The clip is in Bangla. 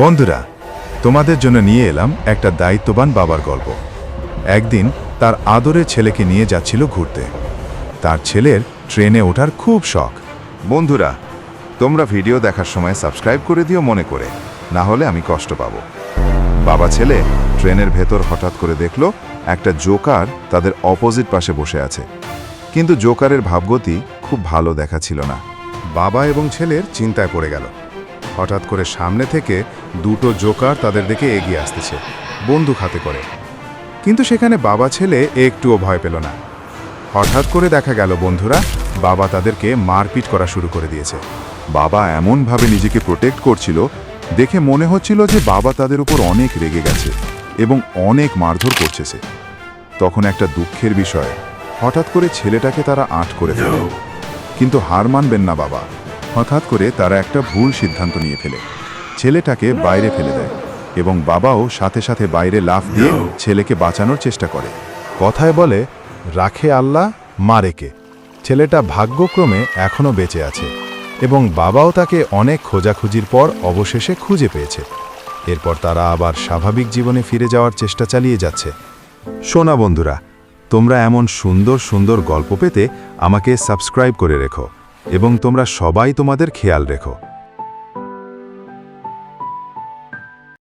বন্ধুরা, তোমাদের জন্য নিয়ে এলাম একটা দায়িত্ববান বাবার গল্প। একদিন তার আদরের ছেলেকে নিয়ে যাচ্ছিল ঘুরতে। তার ছেলের ট্রেনে ওঠার খুব শখ। বন্ধুরা, তোমরা ভিডিও দেখার সময় সাবস্ক্রাইব করে দিও মনে করে, না হলে আমি কষ্ট পাবো। বাবা ছেলে ট্রেনের ভেতর হঠাৎ করে দেখল একটা জোকার তাদের অপোজিট পাশে বসে আছে, কিন্তু জোকারের ভাবগতি খুব ভালো দেখাচ্ছিল না। বাবা এবং ছেলের চিন্তায় পড়ে গেল। হঠাৎ করে সামনে থেকে দুটো জোকার তাদের দিকে এগিয়ে আসতেছে, বন্দুক হাতে করে। কিন্তু সেখানে বাবা ছেলে একটুও ভয় পেল না। হঠাৎ করে দেখা গেল বন্ধুরা, বাবা তাদেরকে মারপিট করা শুরু করে দিয়েছে। বাবা এমনভাবে নিজেকে প্রোটেক্ট করছিল, দেখে মনে হচ্ছিল যে বাবা তাদের উপর অনেক রেগে গেছে এবং অনেক মারধর করছে। তখন একটা দুঃখের বিষয়, হঠাৎ করে ছেলেটাকে তারা আঁট করে ফেলে। কিন্তু হার মানবেন না বাবা। হঠাৎ করে তারা একটা ভুল সিদ্ধান্ত নিয়ে ফেলে, ছেলেটাকে বাইরে ফেলে দেয় এবং বাবাও সাথে সাথে বাইরে লাফ দিয়ে ছেলেকে বাঁচানোর চেষ্টা করে। কথায় বলে, রাখে আল্লাহ, মারে কে। ছেলেটা ভাগ্যক্রমে এখনও বেঁচে আছে এবং বাবাও তাকে অনেক খোঁজাখুঁজির পর অবশেষে খুঁজে পেয়েছে। এরপর তারা আবার স্বাভাবিক জীবনে ফিরে যাওয়ার চেষ্টা চালিয়ে যাচ্ছে। শোনা বন্ধুরা, তোমরা এমন সুন্দর সুন্দর গল্প পেতে আমাকে সাবস্ক্রাইব করে রেখো এবং তোমরা সবাই তোমাদের খেয়াল রেখো।